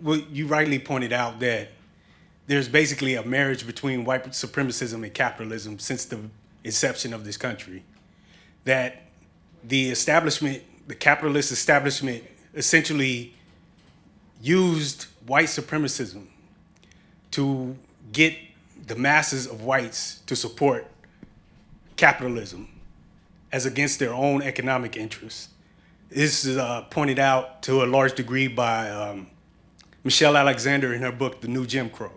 well, you rightly pointed out that there's basically a marriage between white supremacism and capitalism since the inception of this country. That the establishment, the capitalist establishment, essentially used white supremacism to get the masses of whites to support capitalism as against their own economic interests. This is pointed out to a large degree by Michelle Alexander in her book, The New Jim Crow,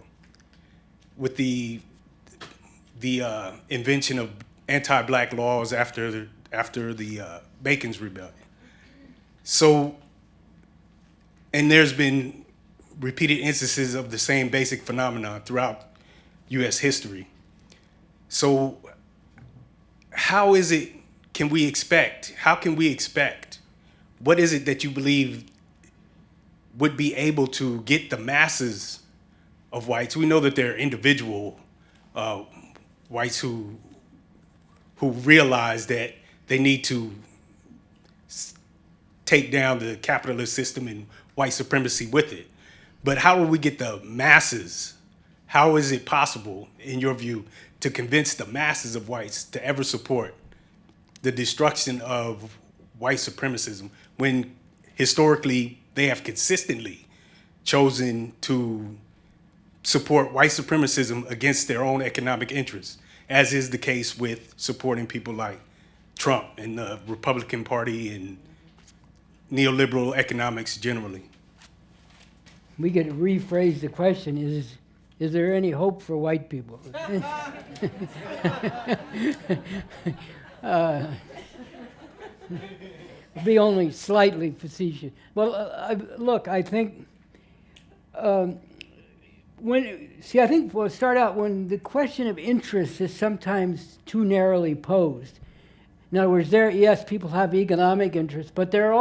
with the invention of anti-black laws after the Bacon's Rebellion. So, and there's been repeated instances of the same basic phenomenon throughout U.S. history. So, how can we expect, what is it that you believe would be able to get the masses of whites? We know that there are individual whites who realize that they need to take down the capitalist system and white supremacy with it. But how will we get the masses? How is it possible, in your view, to convince the masses of whites to ever support the destruction of white supremacism when historically they have consistently chosen to support white supremacism against their own economic interests, as is the case with supporting people like Trump and the Republican Party and neoliberal economics generally? We could rephrase the question, is there any hope for white people? Be only slightly facetious. Well, look, I think, I think we'll start out when the question of interest is sometimes too narrowly posed. In other words, yes, people have economic interests, but they're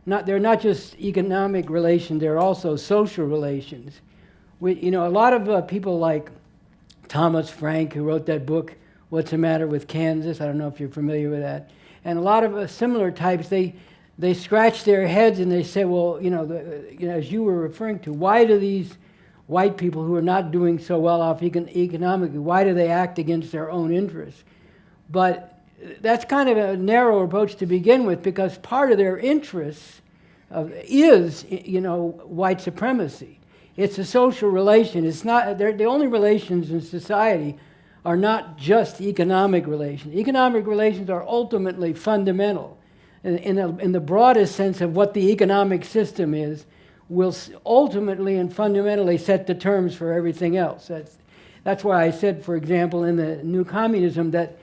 not just economic relations, they're also social relations. A lot of people like Thomas Frank, who wrote that book, What's the Matter with Kansas? I don't know if you're familiar with that. And a lot of similar types, they scratch their heads and they say, well, as you were referring to, why do these white people who are not doing so well off economically, why do they act against their own interests? But that's kind of a narrow approach to begin with, because part of their interests is, white supremacy. It's a social relation. It's not, the only relations in society are not just economic relations. Economic relations are ultimately fundamental. In the broadest sense of what the economic system is, will ultimately and fundamentally set the terms for everything else. That's why I said, for example, in the New Communism, that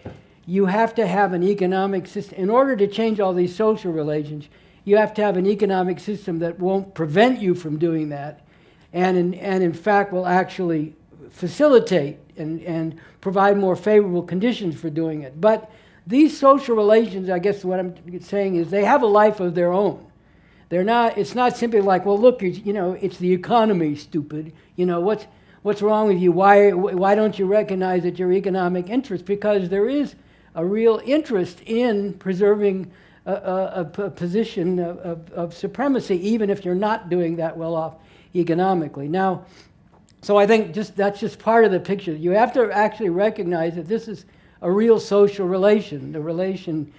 you have to have an economic system. In order to change all these social relations, you have to have an economic system that won't prevent you from doing that, and in fact will actually facilitate and provide more favorable conditions for doing it. But these social relations, I guess what I'm saying is, they have a life of their own. It's not simply like, well, look, it's the economy, stupid. What's wrong with you? Why don't you recognize that your economic interest? Because there is a real interest in preserving a position of supremacy, even if you're not doing that well off economically. Now, so I think that's just part of the picture. You have to actually recognize that this is a real social relation, the relation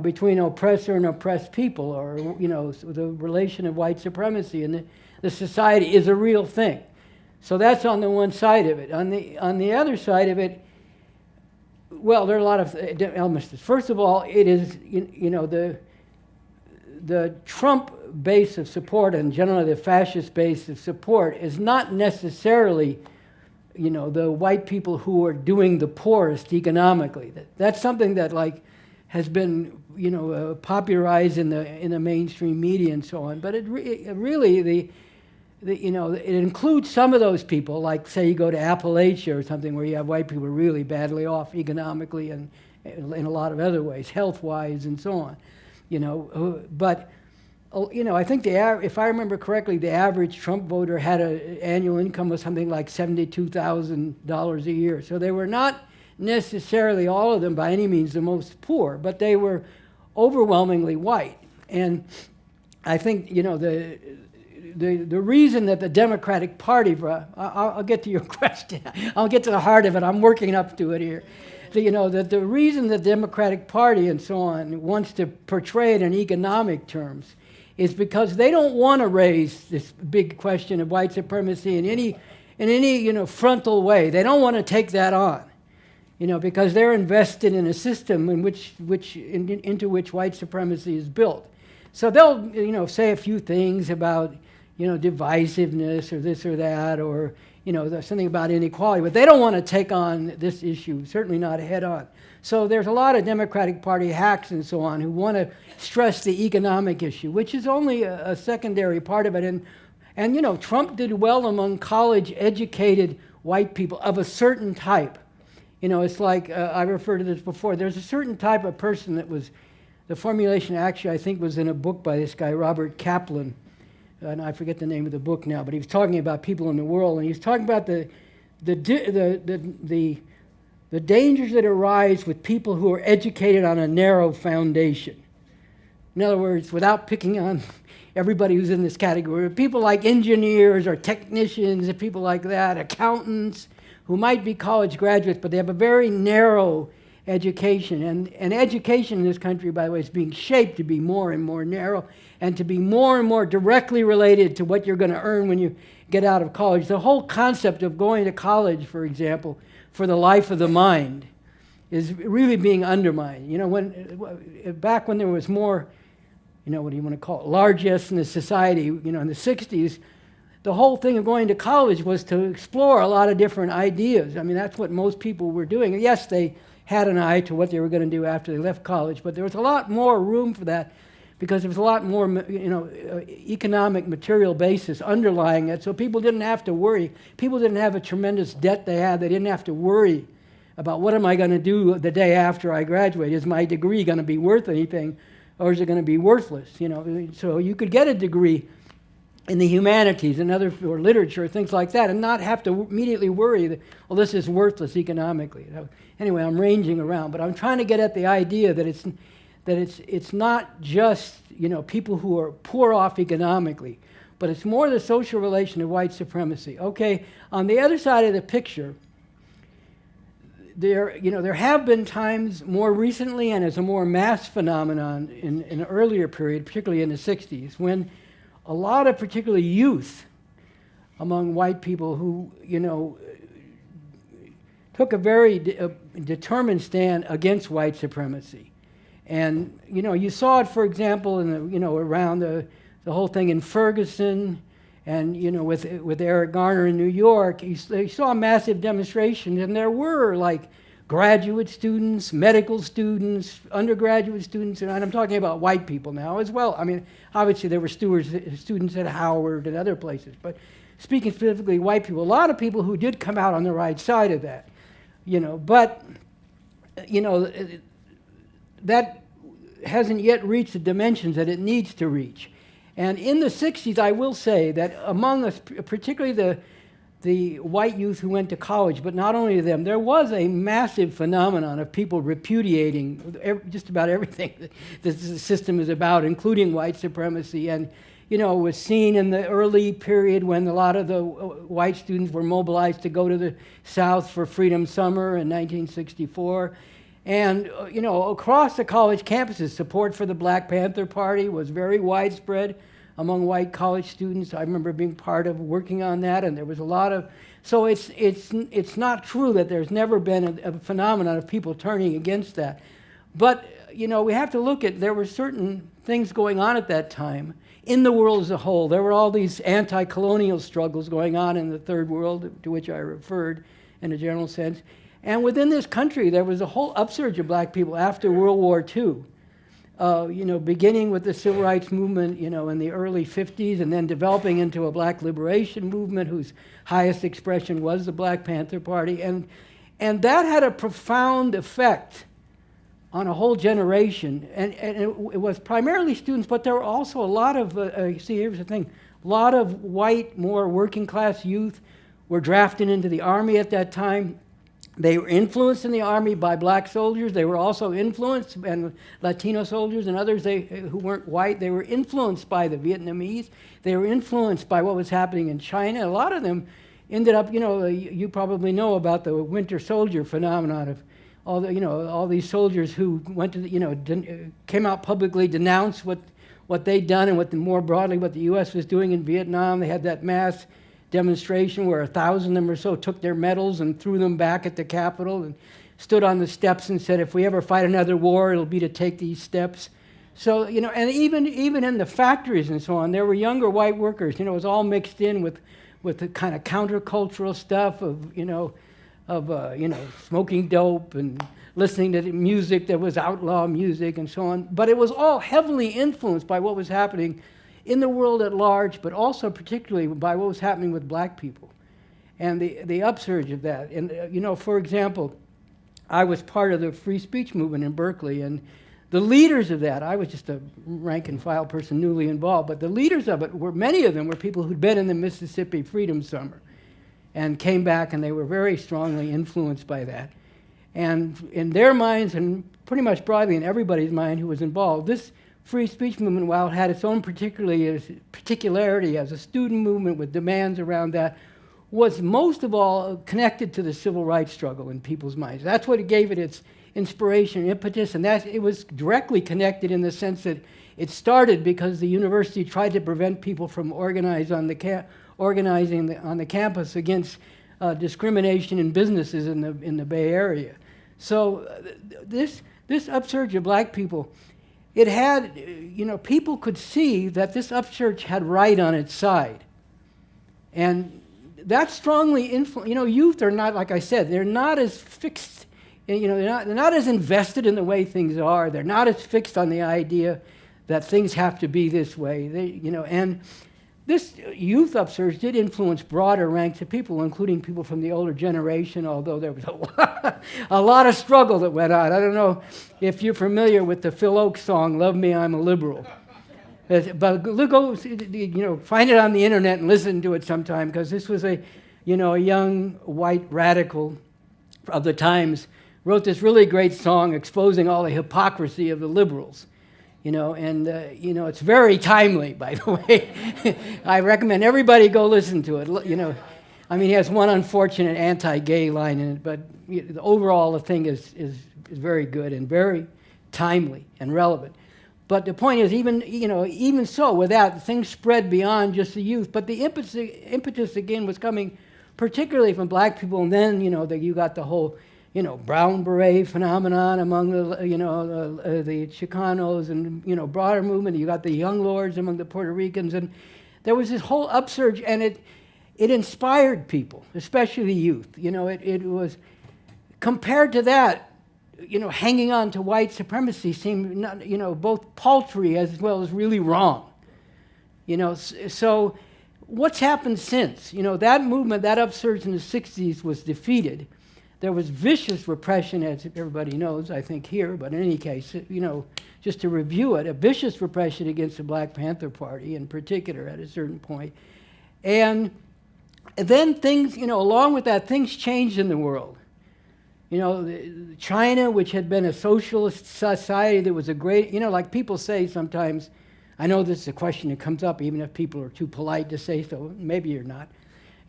between oppressor and oppressed people, or the relation of white supremacy and the society is a real thing. So that's on the one side of it. On the other side of it, well, there are a lot of elements. First of all, it is the Trump base of support, and generally the fascist base of support, is not necessarily the white people who are doing the poorest economically. That's something that has been popularized in the mainstream media and so on. But it really it includes some of those people, like say you go to Appalachia or something where you have white people really badly off economically and in a lot of other ways, health-wise and so on. But I think if I remember correctly, the average Trump voter had an annual income of something like $72,000 a year. So they were not necessarily, all of them by any means, the most poor, but they were overwhelmingly white. And I think the reason that the Democratic Party, I'll get to your question. I'll get to the heart of it. I'm working up to it here. That the reason the Democratic Party and so on wants to portray it in economic terms is because they don't want to raise this big question of white supremacy in any frontal way. They don't want to take that on, because they're invested in a system into which white supremacy is built. So they'll say a few things about divisiveness or this or that, or something about inequality, but they don't want to take on this issue, certainly not head on. So there's a lot of Democratic Party hacks and so on who want to stress the economic issue, which is only a secondary part of it. And Trump did well among college-educated white people of a certain type. It's like, I referred to this before, there's a certain type of person that was, the formulation actually I think was in a book by this guy, Robert Kaplan, and I forget the name of the book now, but he was talking about people in the world, and he was talking about the dangers that arise with people who are educated on a narrow foundation. In other words, without picking on everybody who's in this category, people like engineers or technicians and people like that, accountants, who might be college graduates, but they have a very narrow education. And education in this country, by the way, is being shaped to be more and more narrow and to be more and more directly related to what you're going to earn when you get out of college. The whole concept of going to college, for example, for the life of the mind is really being undermined. Back when there was more, what do you want to call it, largesse in the society, in the 60s, the whole thing of going to college was to explore a lot of different ideas. I mean, that's what most people were doing. Yes, they had an eye to what they were going to do after they left college, but there was a lot more room for that because there was a lot more, economic material basis underlying it, so people didn't have to worry. People didn't have a tremendous debt they had. They didn't have to worry about what am I going to do the day after I graduate. Is my degree going to be worth anything, or is it going to be worthless? So you could get a degree in the humanities and or literature, things like that, and not have to immediately worry that, well, this is worthless economically. Anyway, I'm ranging around, but I'm trying to get at the idea that it's not just people who are poor off economically, but it's more the social relation of white supremacy. Okay, on the other side of the picture, there have been times more recently and as a more mass phenomenon in an earlier period, particularly in the 60s, when a lot of particularly youth among white people who, took a very determined stand against white supremacy. And, you saw it, for example, in around the whole thing in Ferguson and, with Eric Garner in New York. You saw massive demonstrations, and there were, like, graduate students, medical students, undergraduate students, and I'm talking about white people now as well. I mean, obviously there were students at Howard and other places, but speaking specifically white people, a lot of people who did come out on the right side of that, but, that hasn't yet reached the dimensions that it needs to reach. And in the 60s, I will say that among us, particularly the white youth who went to college, but not only them, there was a massive phenomenon of people repudiating just about everything that the system is about, including white supremacy. And, it was seen in the early period when a lot of the white students were mobilized to go to the South for Freedom Summer in 1964. And, across the college campuses, support for the Black Panther Party was very widespread among white college students. I remember being part of working on that, and there was a lot of, so it's not true that there's never been a phenomenon of people turning against that. But, we have to look at, there were certain things going on at that time in the world as a whole. There were all these anti-colonial struggles going on in the third world, to which I referred in a general sense. And within this country, there was a whole upsurge of black people after World War II. Beginning with the civil rights movement, in the early 50s, and then developing into a black liberation movement whose highest expression was the Black Panther Party. And that had a profound effect on a whole generation. And it was primarily students, but there were also a lot of, here's the thing, a lot of white, more working class youth were drafted into the army at that time. They were influenced in the army by black soldiers. They were also influenced, and Latino soldiers and others who weren't white, they were influenced by the Vietnamese. They were influenced by what was happening in China. A lot of them ended up, you probably know about the Winter Soldier phenomenon of all these soldiers who went to, came out publicly, denounced what they'd done and more broadly what the U.S. was doing in Vietnam. They had that mass demonstration where 1,000 of them or so took their medals and threw them back at the Capitol and stood on the steps and said, if we ever fight another war, it'll be to take these steps. So, and even in the factories and so on, there were younger white workers. It was all mixed in with the kind of countercultural stuff of smoking dope and listening to music that was outlaw music and so on. But it was all heavily influenced by what was happening in the world at large, but also particularly by what was happening with black people and the upsurge of that. And, for example, I was part of the free speech movement in Berkeley, and the leaders of that, I was just a rank and file person newly involved, but the leaders of it many of them were people who'd been in the Mississippi Freedom Summer and came back, and they were very strongly influenced by that. And in their minds, and pretty much broadly in everybody's mind who was involved, this free speech movement, while it had its own particularity as a student movement with demands around that, was most of all connected to the civil rights struggle in people's minds. That's what gave it its inspiration, impetus, and it was directly connected in the sense that it started because the university tried to prevent people from organizing on the campus against discrimination in businesses in the Bay Area. So this upsurge of black people, it had, people could see that this upsurge had right on its side. And that strongly influenced, youth are not, like I said, they're not as fixed, they're not as invested in the way things are. They're not as fixed on the idea that things have to be this way. And this youth upsurge did influence broader ranks of people, including people from the older generation, although there was a lot of struggle that went on. I don't know if you're familiar with the Phil Oakes song, Love Me, I'm a Liberal. But go, find it on the internet and listen to it sometime, because this was a young white radical of the times wrote this really great song exposing all the hypocrisy of the liberals. It's very timely, by the way. I recommend everybody go listen to it. He has one unfortunate anti-gay line in it, but overall the thing is very good and very timely and relevant. But the point is, even so, with that, things spread beyond just the youth. But the impetus again was coming particularly from black people, and then you got the whole brown beret phenomenon among the Chicanos and, broader movement. You got the young lords among the Puerto Ricans, and there was this whole upsurge, and it inspired people, especially the youth. It was, compared to that, hanging on to white supremacy seemed not, both paltry as well as really wrong. So what's happened since? That movement, that upsurge in the 60s was defeated. There was vicious repression, as everybody knows, I think here, but in any case, just to review it, a vicious repression against the Black Panther Party in particular at a certain point. And then things, along with that, things changed in the world. China, which had been a socialist society that was a great, like people say sometimes, I know this is a question that comes up even if people are too polite to say so, maybe you're not.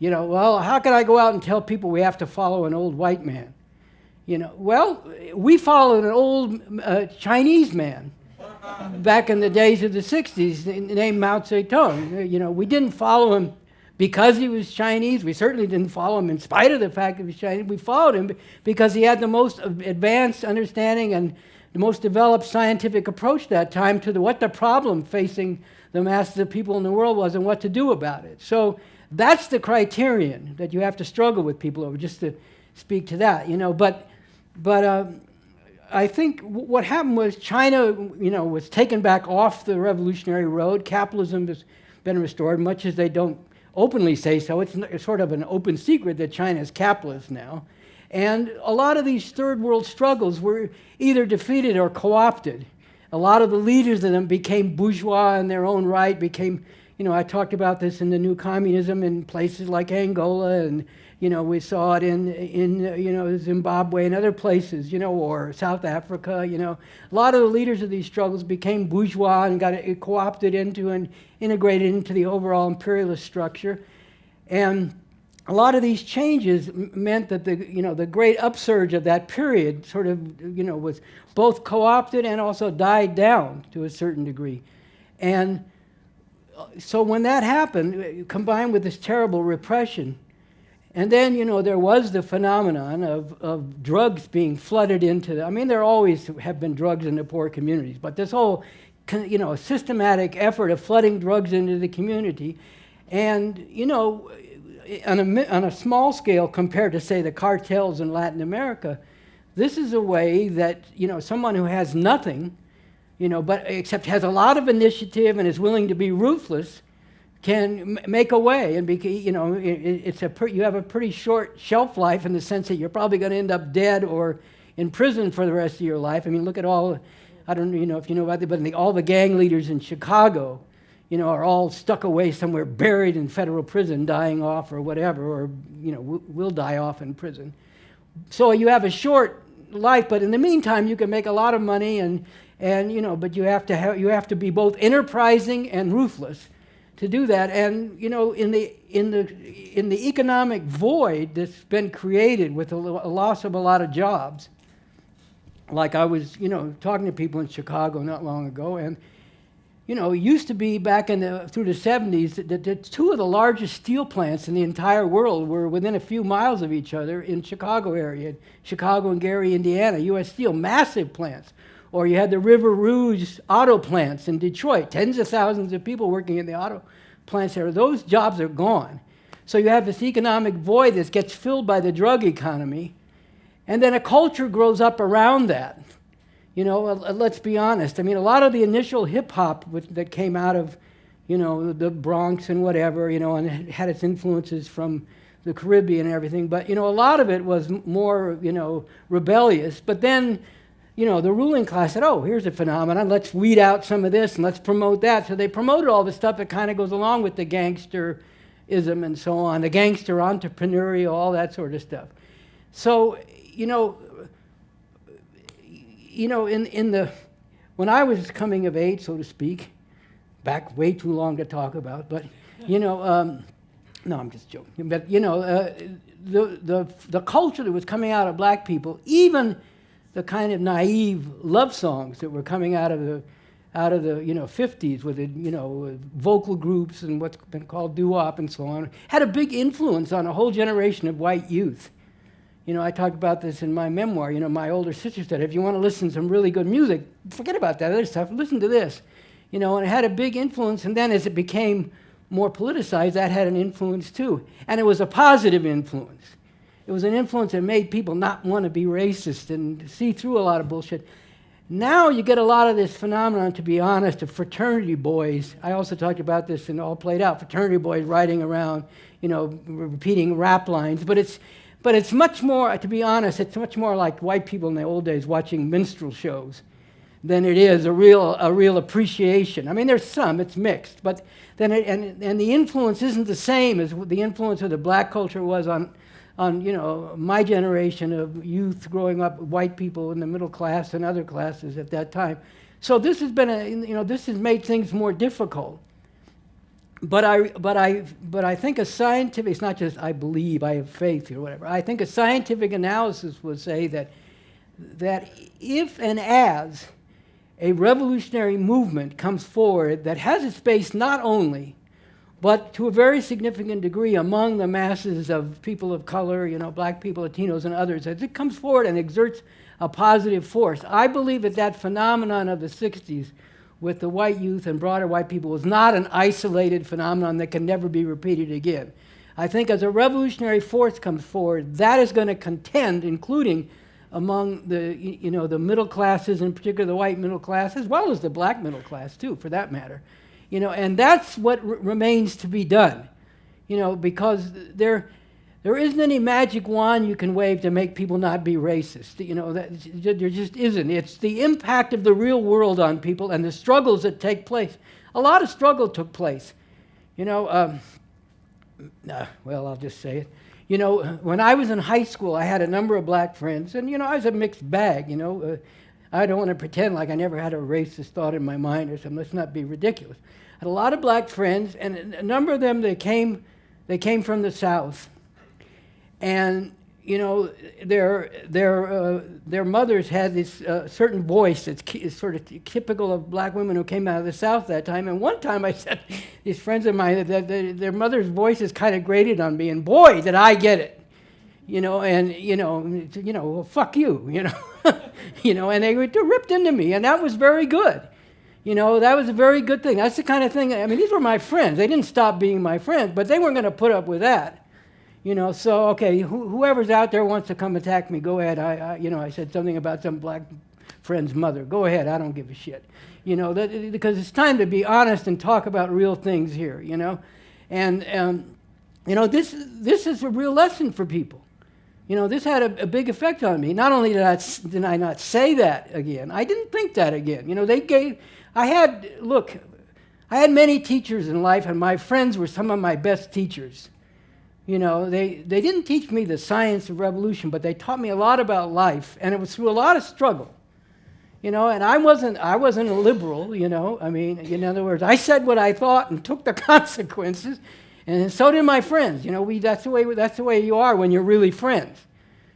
Well, how can I go out and tell people we have to follow an old white man? Well, we followed an old Chinese man back in the days of the 60s named Mao Zedong. We didn't follow him because he was Chinese. We certainly didn't follow him in spite of the fact that he was Chinese. We followed him because he had the most advanced understanding and the most developed scientific approach at that time to what the problem facing the masses of people in the world was and what to do about it. So that's the criterion that you have to struggle with people over, just to speak to that, But I think what happened was China, was taken back off the revolutionary road. Capitalism has been restored, much as they don't openly say so. It's sort of an open secret that China is capitalist now. And a lot of these third world struggles were either defeated or co-opted. A lot of the leaders of them became bourgeois in their own right, became I talked about this in the new communism in places like Angola, and we saw it in Zimbabwe and other places, or South Africa. A lot of the leaders of these struggles became bourgeois and got co-opted into and integrated into the overall imperialist structure. And a lot of these changes meant that the great upsurge of that period sort of was both co-opted and also died down to a certain degree. And so when that happened, combined with this terrible repression, and then, there was the phenomenon of drugs being flooded into there always have been drugs in the poor communities, but this whole, systematic effort of flooding drugs into the community, and, on a small scale compared to, say, the cartels in Latin America, this is a way that, someone who has nothing, but except has a lot of initiative and is willing to be ruthless, can make a way, and you have a pretty short shelf life in the sense that you're probably going to end up dead or in prison for the rest of your life. Look at all, I don't know if you know about it, but all the gang leaders in Chicago, are all stuck away somewhere, buried in federal prison, dying off or whatever, or will die off in prison. So you have a short life, but in the meantime, you can make a lot of money, but you have to be both enterprising and ruthless to do that. And in the economic void that's been created with the loss of a lot of jobs, like I was talking to people in Chicago not long ago, and it used to be back through the 70s that two of the largest steel plants in the entire world were within a few miles of each other in Chicago area, Chicago and Gary, Indiana, U.S. Steel, massive plants. Or you had the River Rouge auto plants in Detroit, tens of thousands of people working in the auto plants there. Those jobs are gone. So you have this economic void that gets filled by the drug economy, and then a culture grows up around that. Let's be honest. A lot of the initial hip-hop that came out of, the Bronx and whatever, and it had its influences from the Caribbean and everything, but, a lot of it was more, rebellious. But then, the ruling class said, oh, here's a phenomenon, let's weed out some of this and let's promote that. So they promoted all the stuff that kind of goes along with the gangsterism and so on, the gangster entrepreneurial, all that sort of stuff. So, when I was coming of age, so to speak, back way too long to talk about, but, no, I'm just joking. But, the culture that was coming out of black people, even the kind of naive love songs that were coming out of the 50s with the, vocal groups and what's been called doo-wop and so on, had a big influence on a whole generation of white youth. I talked about this in my memoir. My older sister said, if you want to listen to some really good music, forget about that other stuff, listen to this. And it had a big influence, and then as it became more politicized, that had an influence too. And it was a positive influence. It was an influence that made people not want to be racist and see through a lot of bullshit. Now you get a lot of this phenomenon, to be honest, of fraternity boys. I also talked about this in All Played Out, fraternity boys riding around, repeating rap lines. But it's much more, to be honest, it's much more like white people in the old days watching minstrel shows than it is a real appreciation. There's some, it's mixed, but then and the influence isn't the same as the influence of the black culture was on my generation of youth growing up, white people in the middle class and other classes at that time. So this has been this has made things more difficult. But I think a scientific, it's not just I believe, I have faith or whatever. I think a scientific analysis would say that if and as a revolutionary movement comes forward that has its base not only, but to a very significant degree among the masses of people of color, black people, Latinos, and others, as it comes forward and exerts a positive force, I believe that phenomenon of the 60s with the white youth and broader white people was not an isolated phenomenon that can never be repeated again. I think as a revolutionary force comes forward, that is going to contend, including among the middle classes, in particular the white middle class, as well as the black middle class too, for that matter. And that's what remains to be done, because there isn't any magic wand you can wave to make people not be racist. There just isn't. It's the impact of the real world on people and the struggles that take place. A lot of struggle took place, You know, well, I'll just say it. You know, when I was in high school, I had a number of black friends, and, you know, I was a mixed bag, you know. I don't want to pretend like I never had a racist thought in my mind or something. Let's not be ridiculous. I had a lot of black friends, and a number of them, they came from the South. And, you know, their mothers had this certain voice that's sort of typical of black women who came out of the South that time. And one time I said, these friends of mine, that their mother's voices kind of grated on me, and boy, did I get it. You know, and, well, fuck you, you know. You know, and they ripped into me, and that was very good. You know, that was a very good thing. That's the kind of thing, I mean, these were my friends. They didn't stop being my friends, but they weren't going to put up with that. You know, so, okay, whoever's out there wants to come attack me, go ahead. I said something about some black friend's mother. Go ahead, I don't give a shit. You know, because it's time to be honest and talk about real things here, you know. And, you know, this is a real lesson for people. You know, this had a big effect on me. Not only did I not say that again, I didn't think that again. You know, I had many teachers in life, and my friends were some of my best teachers. You know, they didn't teach me the science of revolution, but they taught me a lot about life, and it was through a lot of struggle. You know, and I wasn't a liberal, you know. I mean, in other words, I said what I thought and took the consequences. And so did my friends. You know, that's the way you are when you're really friends.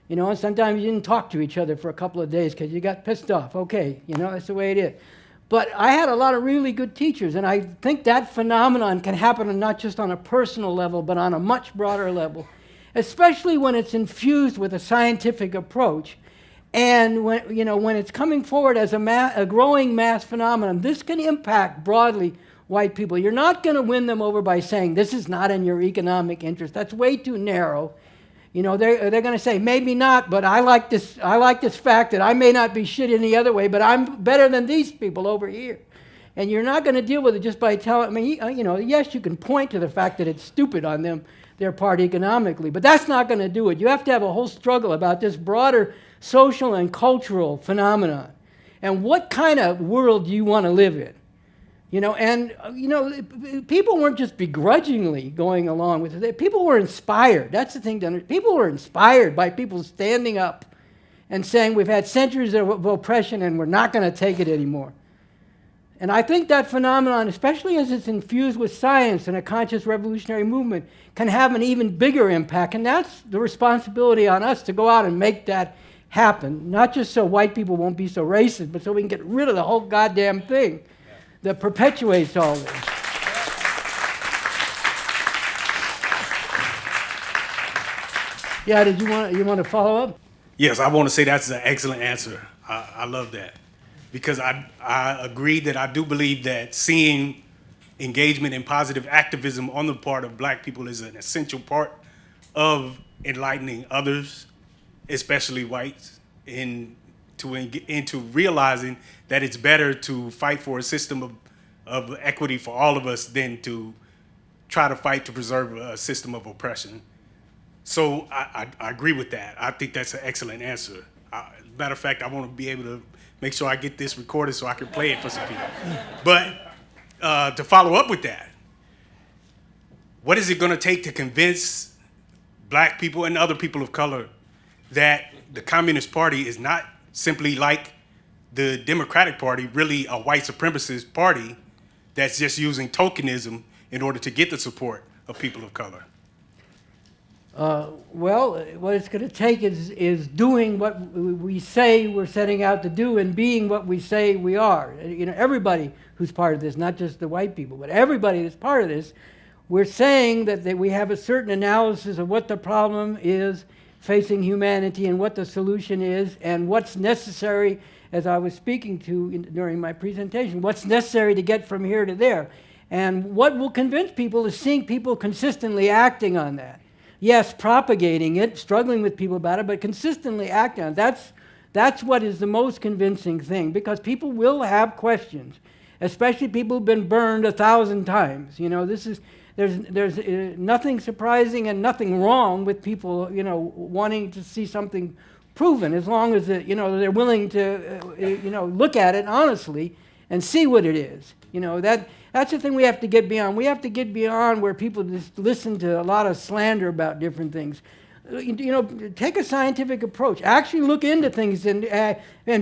You know, and sometimes you didn't talk to each other for a couple of days because you got pissed off. Okay, you know, that's the way it is. But I had a lot of really good teachers, and I think that phenomenon can happen not just on a personal level, but on a much broader level, especially when it's infused with a scientific approach. And when it's coming forward as a growing mass phenomenon, this can impact broadly white people. You're not going to win them over by saying this is not in your economic interest. That's way too narrow. You know, they're going to say maybe not, but I like this fact that I may not be shit any other way, but I'm better than these people over here. And you're not going to deal with it just by telling. I mean, you know, yes, you can point to the fact that it's stupid on their part economically, but that's not going to do it. You have to have a whole struggle about this broader social and cultural phenomenon, and what kind of world do you want to live in. You know, and, you know, people weren't just begrudgingly going along with it. People were inspired. That's the thing to understand. People were inspired by people standing up and saying, we've had centuries of oppression and we're not going to take it anymore. And I think that phenomenon, especially as it's infused with science and a conscious revolutionary movement, can have an even bigger impact. And that's the responsibility on us to go out and make that happen, not just so white people won't be so racist, but so we can get rid of the whole goddamn thing that perpetuates all this. Yeah, did you want to follow up? Yes, I want to say that's an excellent answer. I love that. Because I agree that I do believe that seeing engagement in positive activism on the part of black people is an essential part of enlightening others, especially whites, into realizing that it's better to fight for a system of equity for all of us than to try to fight to preserve a system of oppression. So I agree with that. I think that's an excellent answer. Matter of fact, I want to be able to make sure I get this recorded so I can play it for some people. But to follow up with that, what is it going to take to convince black people and other people of color that the Communist Party is not simply like the Democratic Party, really a white supremacist party that's just using tokenism in order to get the support of people of color? Well, what it's going to take is doing what we say we're setting out to do and being what we say we are. You know, everybody who's part of this, not just the white people, but everybody that's part of this, we're saying that we have a certain analysis of what the problem is facing humanity and what the solution is and what's necessary, as I was speaking to during my presentation, what's necessary to get from here to there. And what will convince people is seeing people consistently acting on that. Yes, propagating it, struggling with people about it, but consistently acting on it. That's what is the most convincing thing, because people will have questions, especially people who've been burned 1,000 times. You know, there's nothing surprising and nothing wrong with people, you know, wanting to see something proven, as long as they're willing to, look at it honestly and see what it is. You know, that's the thing we have to get beyond. We have to get beyond where people just listen to a lot of slander about different things. You know, take a scientific approach. Actually look into things and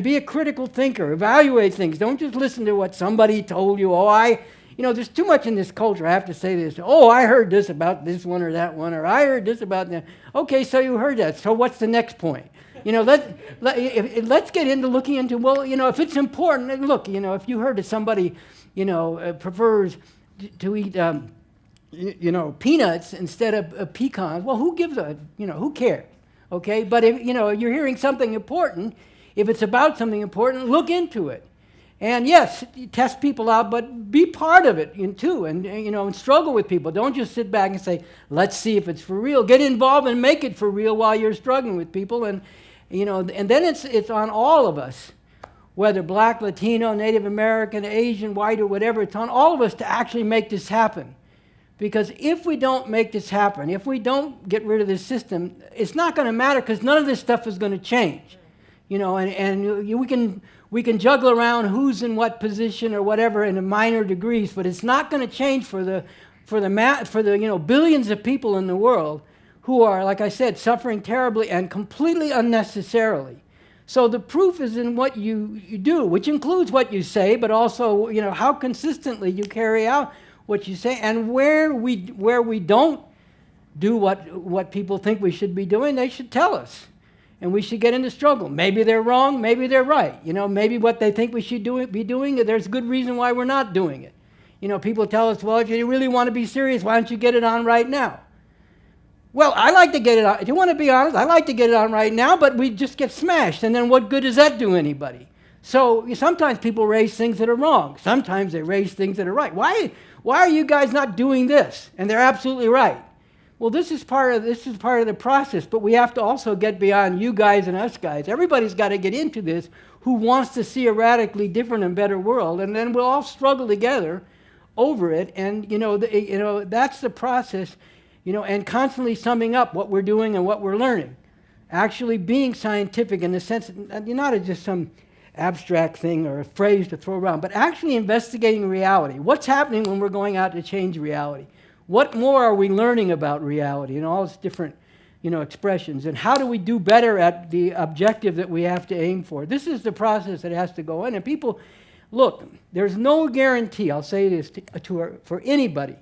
be a critical thinker. Evaluate things. Don't just listen to what somebody told you. You know, there's too much in this culture. I have to say this. Oh, I heard this about this one or that one, or I heard this about that. Okay, so you heard that. So what's the next point? You know, let's get into looking into, well, you know, if it's important, and look, you know, if you heard that somebody, you know, prefers to eat, you know, peanuts instead of pecans, well, who gives a, you know, who cares? Okay, but if, you know, you're hearing something important, if it's about something important, look into it. And yes, test people out, but be part of it too, and you know, and struggle with people. Don't just sit back and say, "Let's see if it's for real." Get involved and make it for real while you're struggling with people, and you know, and then it's on all of us, whether Black, Latino, Native American, Asian, white, or whatever. It's on all of us to actually make this happen, because if we don't make this happen, if we don't get rid of this system, it's not going to matter, because none of this stuff is going to change. You know, and we can juggle around who's in what position or whatever in minor degrees, but it's not going to change for the you know, billions of people in the world who are, like I said, suffering terribly and completely unnecessarily. So the proof is in what you do, which includes what you say, but also, you know, how consistently you carry out what you say, and where we don't do what people think we should be doing, they should tell us. And we should get into struggle. Maybe they're wrong, maybe they're right. You know, maybe what they think we should be doing, there's good reason why we're not doing it. You know, people tell us, well, if you really want to be serious, why don't you get it on right now? Well, I like to get it on. If you want to be honest, I like to get it on right now, but we just get smashed. And then what good does that do anybody? So sometimes people raise things that are wrong. Sometimes they raise things that are right. Why are you guys not doing this? And they're absolutely right. Well, this is part of the process, but we have to also get beyond you guys and us guys. Everybody's got to get into this who wants to see a radically different and better world, and then we'll all struggle together over it. And you know, that's the process. You know, and constantly summing up what we're doing and what we're learning, actually being scientific in the sense that you're not just some abstract thing or a phrase to throw around, but actually investigating reality. What's happening when we're going out to change reality? What more are we learning about reality and all its different, you know, expressions? And how do we do better at the objective that we have to aim for? This is the process that has to go in. And people, look, there's no guarantee, I'll say this for anybody.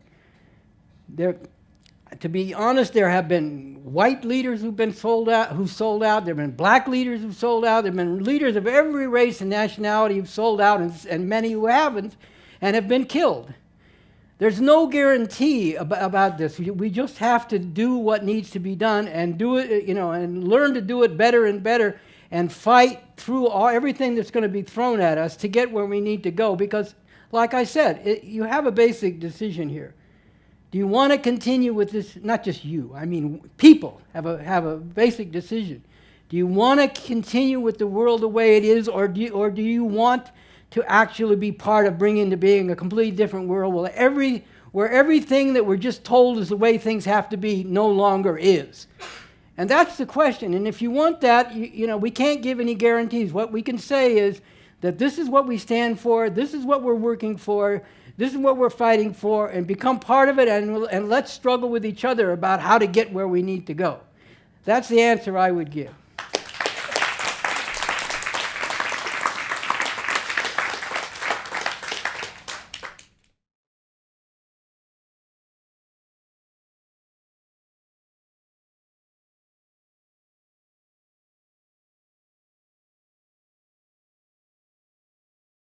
To be honest, there have been white leaders who sold out. There have been black leaders who've sold out. There have been leaders of every race and nationality who've sold out, and many who haven't and have been killed. There's no guarantee about this. We just have to do what needs to be done and do it, you know, and learn to do it better and better and fight through everything that's going to be thrown at us to get where we need to go. Because, like I said, you have a basic decision here. Do you want to continue with this? Not just you. I mean, people have a basic decision. Do you want to continue with the world the way it is, or do you want to actually be part of bringing to being a completely different world where everything that we're just told is the way things have to be no longer is? And that's the question. And if you want that, you know, we can't give any guarantees. What we can say is that this is what we stand for, this is what we're working for, this is what we're fighting for, and become part of it, and let's struggle with each other about how to get where we need to go. That's the answer I would give.